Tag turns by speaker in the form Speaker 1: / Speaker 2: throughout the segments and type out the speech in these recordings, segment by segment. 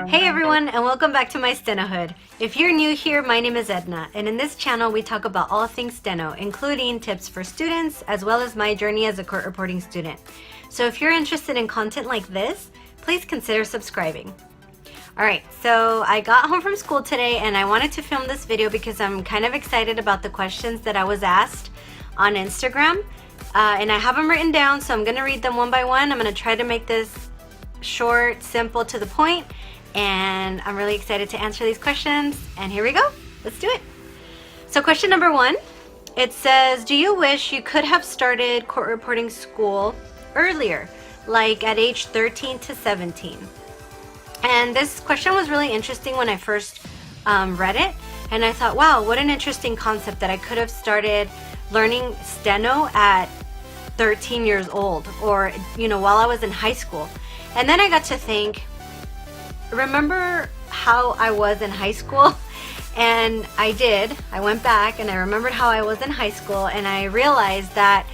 Speaker 1: Hey everyone, and welcome back to my Stenohood. If you're new here, my name is Edna, and in this channel we talk about all things Steno, including tips for students, as well as my journey as a court reporting student. So if you're interested in content like this, please consider subscribing. Alright, so I got home from school today and I wanted to film this video because I'm kind of excited about the questions that I was asked on Instagram. And I have them written down, so I'm going to read them one by one. I'm going to try to make this short, simple, to the point, and I'm really excited to answer these questions. And here we go. Let's do it. So question number one, it says, do you wish you could have started court reporting school earlier, like at age 13 to 17? And this question was really interesting when I first read it, and I thought, wow, what an interesting concept that I could have started learning Steno at 13 years old, or while I was in high school. And then I got to think, remember how I was in high school? And I went back and I remembered how I was in high school, and I realized that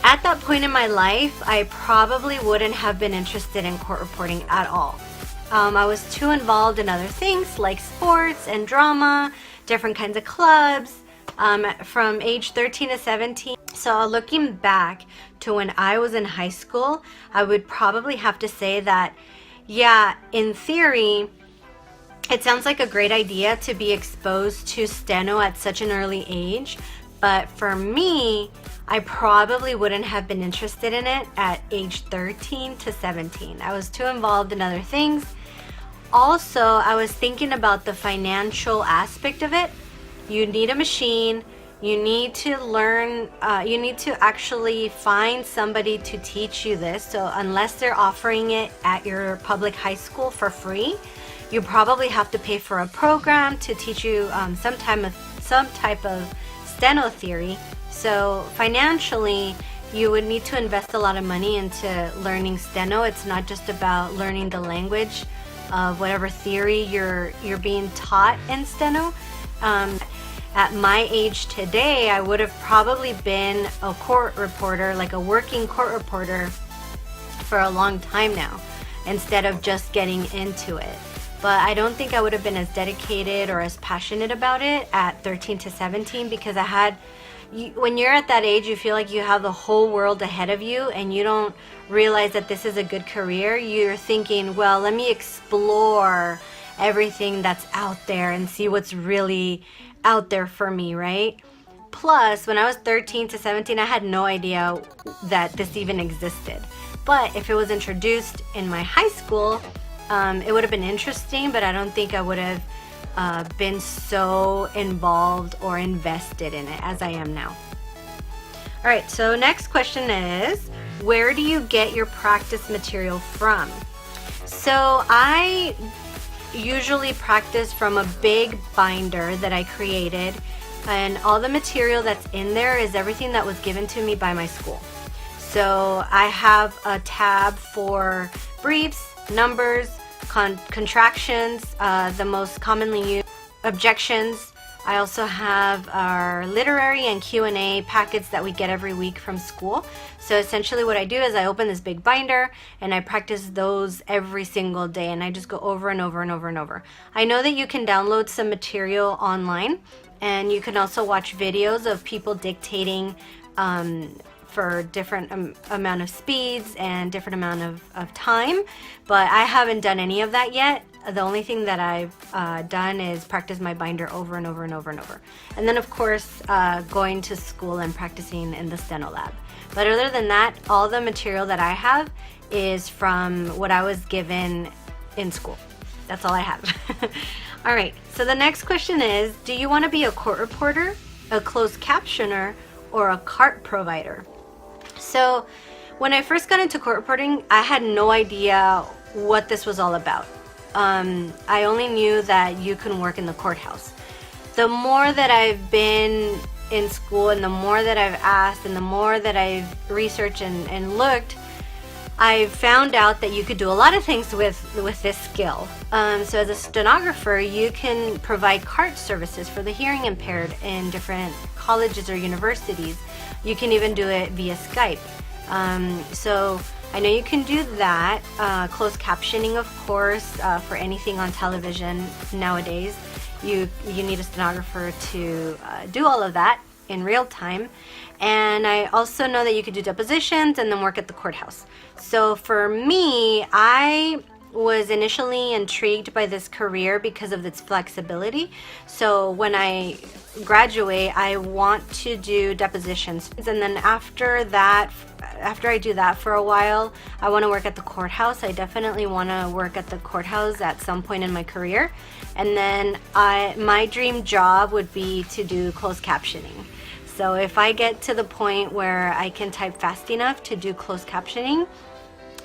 Speaker 1: at that point in my life I probably wouldn't have been interested in court reporting at all. I was too involved in other things like sports and drama, different kinds of clubs, from age 13 to 17. So looking back to when I was in high school, I would probably have to say that, yeah, in theory, it sounds like a great idea to be exposed to Steno at such an early age. But for me, I probably wouldn't have been interested in it at age 13 to 17. I was too involved in other things. Also, I was thinking about the financial aspect of it. You need a machine. You need to learn, you need to actually find somebody to teach you this. So unless they're offering it at your public high school for free, you probably have to pay for a program to teach you some type of Steno theory. So financially, you would need to invest a lot of money into learning Steno. It's not just about learning the language of whatever theory you're being taught in Steno. At my age today, I would have probably been a court reporter, like a working court reporter, for a long time now, instead of just getting into it. But I don't think I would have been as dedicated or as passionate about it at 13 to 17, because when you're at that age, you feel like you have the whole world ahead of you and you don't realize that this is a good career. You're thinking, well, let me explore everything that's out there and see what's really out there for me, right? Plus, when I was 13 to 17, I had no idea that this even existed. But if it was introduced in my high school, it would have been interesting, but I don't think I would have been so involved or invested in it as I am now. All right, so next question is, where do you get your practice material from? So I usually practice from a big binder that I created, and all the material that's in there is everything that was given to me by my school. So I have a tab for briefs, numbers, contractions, the most commonly used, objections. I also have our literary and Q&A packets that we get every week from school. So essentially what I do is I open this big binder and I practice those every single day, and I just go over and over and over and over. I know that you can download some material online, and you can also watch videos of people dictating for different amount of speeds and different amount of time, but I haven't done any of that yet. The only thing that I've done is practice my binder over and over and over and over. And then of course going to school and practicing in the Steno lab. But other than that, all the material that I have is from what I was given in school. That's all I have. All right, so the next question is, do you want to be a court reporter, a closed captioner, or a cart provider? So when I first got into court reporting, I had no idea what this was all about. I only knew that you can work in the courthouse. The more that I've been in school, and the more that I've asked, and the more that I've researched and looked, I found out that you could do a lot of things with this skill. So as a stenographer, you can provide cart services for the hearing impaired in different colleges or universities. You can even do it via Skype. So I know you can do that. Closed captioning, of course, for anything on television nowadays. You need a stenographer to do all of that in real time. And I also know that you could do depositions and then work at the courthouse. So for me, I was initially intrigued by this career because of its flexibility. So when I graduate, I want to do depositions, and then after I do that for a while, I want to work at the courthouse. I definitely want to work at the courthouse at some point in my career. And then my dream job would be to do closed captioning. So if I get to the point where I can type fast enough to do closed captioning,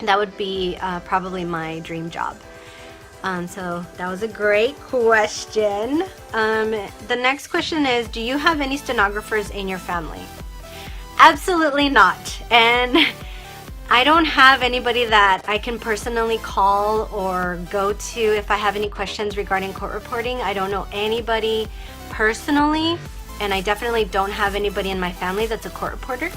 Speaker 1: that would be probably my dream job. So that was a great question. The next question is, do you have any stenographers in your family? Absolutely not. And I don't have anybody that I can personally call or go to if I have any questions regarding court reporting. I don't know anybody personally, and I definitely don't have anybody in my family that's a court reporter.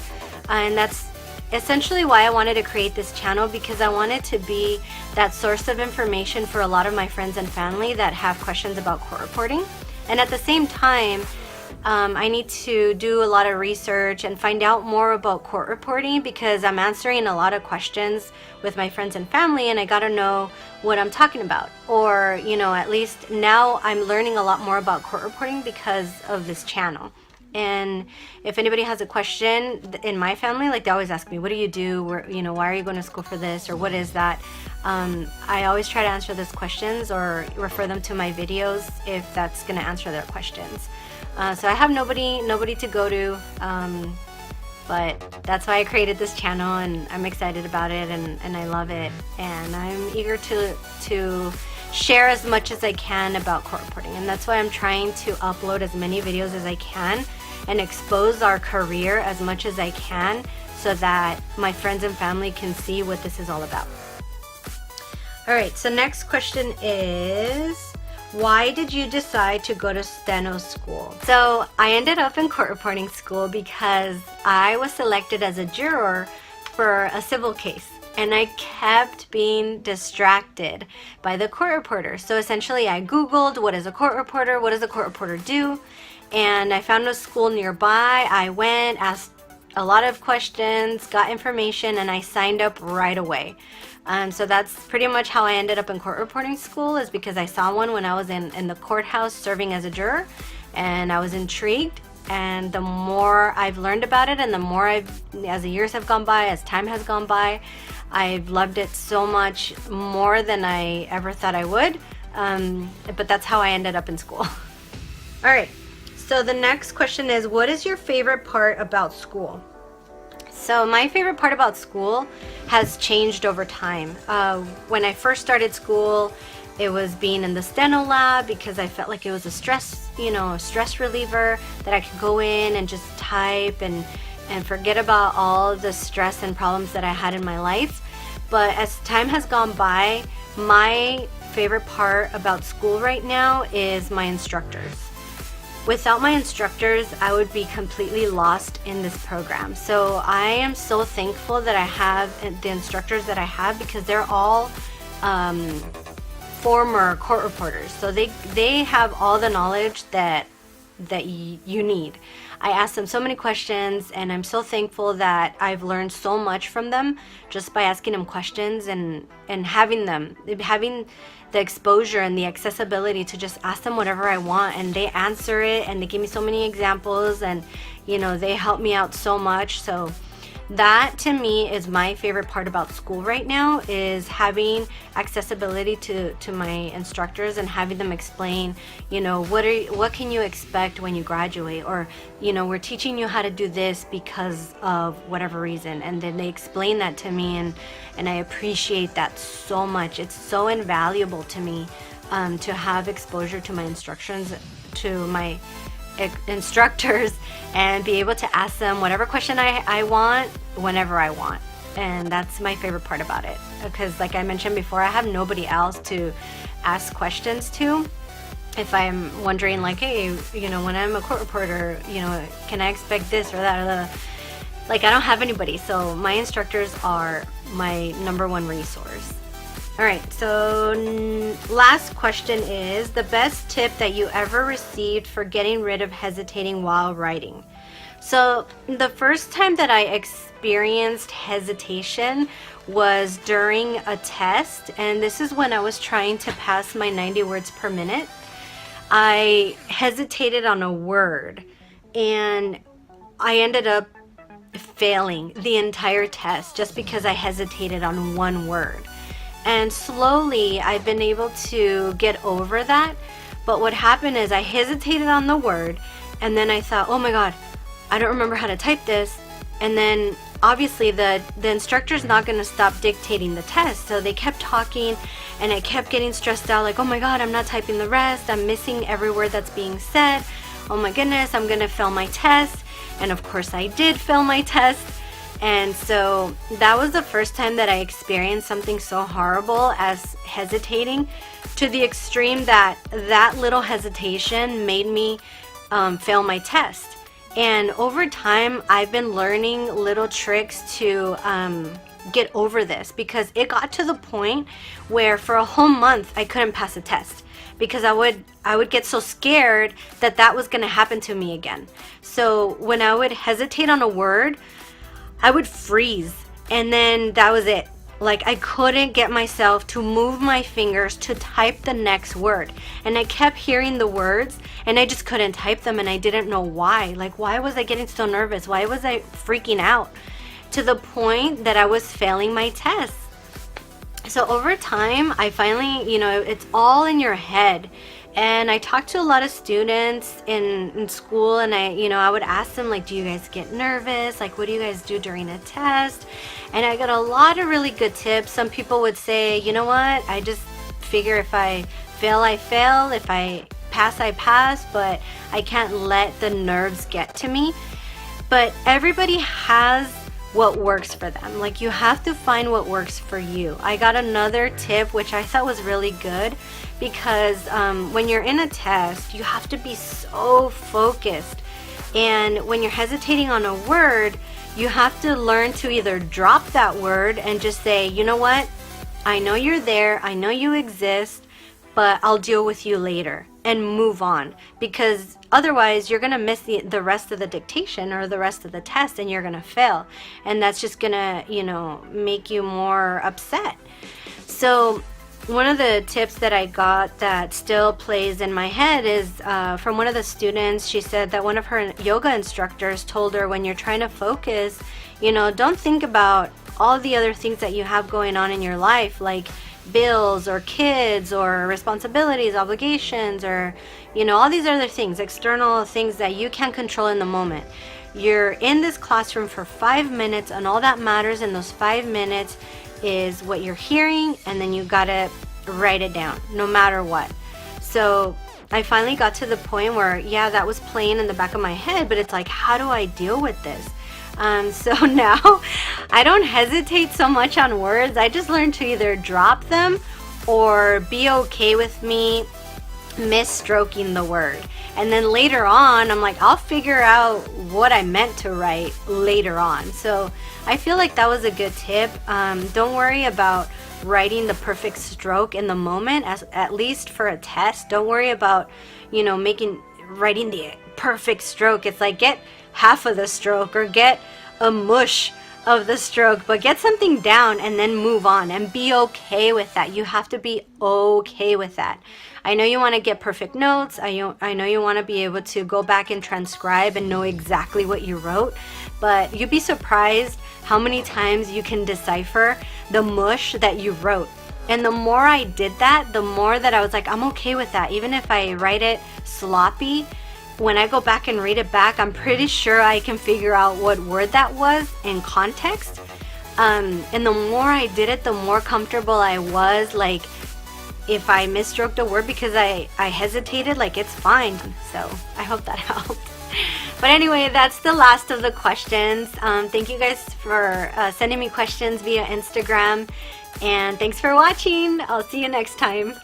Speaker 1: And that's essentially why I wanted to create this channel, because I wanted to be that source of information for a lot of my friends and family that have questions about court reporting. And at the same time, I need to do a lot of research and find out more about court reporting, because I'm answering a lot of questions with my friends and family, and I gotta know what I'm talking about. Or, at least now I'm learning a lot more about court reporting because of this channel. And if anybody has a question in my family, like, they always ask me, what do you do? Why are you going to school for this? Or what is that? I always try to answer those questions or refer them to my videos if that's going to answer their questions. So I have nobody to go to, but that's why I created this channel, and I'm excited about it, and I love it. And I'm eager to share as much as I can about court reporting. And that's why I'm trying to upload as many videos as I can and expose our career as much as I can, so that my friends and family can see what this is all about. All right, so next question is, why did you decide to go to Steno school? So I ended up in court reporting school because I was selected as a juror for a civil case, and I kept being distracted by the court reporter. So essentially I Googled, what is a court reporter? What does a court reporter do? And I found a school nearby. I went, asked a lot of questions, got information, and I signed up right away. So that's pretty much how I ended up in court reporting school, is because I saw one when I was in the courthouse serving as a juror, and I was intrigued. And the more I've learned about it, and the more as the years have gone by, as time has gone by, I've loved it so much more than I ever thought I would. But that's how I ended up in school. All right. So the next question is, what is your favorite part about school? So my favorite part about school has changed over time. When I first started school, it was being in the Steno lab, because I felt like it was a stress reliever, that I could go in and just type and forget about all the stress and problems that I had in my life. But as time has gone by, my favorite part about school right now is my instructors. Without my instructors, I would be completely lost in this program. So I am so thankful that I have the instructors that I have, because they're all former court reporters. So they have all the knowledge that you need. I asked them so many questions, and I'm so thankful that I've learned so much from them just by asking them questions and having the exposure and the accessibility to just ask them whatever I want, and they answer it, and they give me so many examples, and they help me out so much. So that to me is my favorite part about school right now, is having accessibility to my instructors and having them explain, what can you expect when you graduate, or we're teaching you how to do this because of whatever reason, and then they explain that to me, and I appreciate that so much. It's so invaluable to me to have exposure to my instructions, to my instructors, and be able to ask them whatever question I want whenever I want. And that's my favorite part about it, because like I mentioned before, I have nobody else to ask questions to. If I'm wondering, like, hey, when I'm a court reporter, can I expect this or that or that? Like, I don't have anybody, so my instructors are my number one resource. All right, so last question is the best tip that you ever received for getting rid of hesitating while writing. So the first time that I experienced hesitation was during a test, and this is when I was trying to pass my 90 words per minute. I hesitated on a word, and I ended up failing the entire test just because I hesitated on one word. And slowly I've been able to get over that. But what happened is I hesitated on the word, and then I thought, oh my god, I don't remember how to type this. And then obviously the instructor's not going to stop dictating the test, so they kept talking, and I kept getting stressed out, like, oh my god, I'm not typing the rest, I'm missing every word that's being said, oh my goodness, I'm gonna fail my test. And of course I did fail my test. And so that was the first time that I experienced something so horrible as hesitating, to the extreme that that little hesitation made me fail my test. And over time, I've been learning little tricks to get over this, because it got to the point where for a whole month I couldn't pass a test, because I would get so scared that that was going to happen to me again. So when I would hesitate on a word, I would freeze, and then that was it. Like, I couldn't get myself to move my fingers to type the next word. And I kept hearing the words, and I just couldn't type them, and I didn't know why. Like, why was I getting so nervous? Why was I freaking out? To the point that I was failing my test. So over time, I finally, it's all in your head. And I talked to a lot of students in school, and I would ask them, like, do you guys get nervous? Like, what do you guys do during a test? And I got a lot of really good tips. Some people would say, you know what, I just figure if I fail, I fail. If I pass, I pass. But I can't let the nerves get to me. But everybody has what works for them. Like, you have to find what works for you. I got another tip which I thought was really good, because when you're in a test, you have to be so focused. And when you're hesitating on a word, you have to learn to either drop that word and just say, you know what, I know you're there, I know you exist, but I'll deal with you later, and move on. Because otherwise you're gonna miss the rest of the dictation or the rest of the test, and you're gonna fail, and that's just gonna make you more upset. So one of the tips that I got that still plays in my head is from one of the students. She said that one of her yoga instructors told her, when you're trying to focus, don't think about all the other things that you have going on in your life, like bills or kids or responsibilities, obligations, or all these other things, external things that you can't control in the moment. You're in this classroom for 5 minutes, and all that matters in those 5 minutes is what you're hearing, and then you gotta write it down no matter what. So I finally got to the point where, yeah, that was playing in the back of my head, but it's like, how do I deal with this? So now I don't hesitate so much on words. I just learned to either drop them or be okay with me misstroking the word. And then later on, I'm like, I'll figure out what I meant to write later on. So I feel like that was a good tip. Don't worry about writing the perfect stroke in the moment, at least for a test. Don't worry about, writing the perfect stroke. It's like, get half of the stroke or get a mush of the stroke, but get something down and then move on, and be okay with that. You have to be okay with that. I know you want to get perfect notes. I know you want to be able to go back and transcribe and know exactly what you wrote, but you'd be surprised how many times you can decipher the mush that you wrote. And the more I did that, the more that I was like, I'm okay with that. Even if I write it sloppy, when I go back and read it back, I'm pretty sure I can figure out what word that was in context. And the more I did it, the more comfortable I was. Like, if I misstroked a word because I hesitated, like, it's fine. So I hope that helped. But anyway, that's the last of the questions. Thank you guys for sending me questions via Instagram. And thanks for watching. I'll see you next time.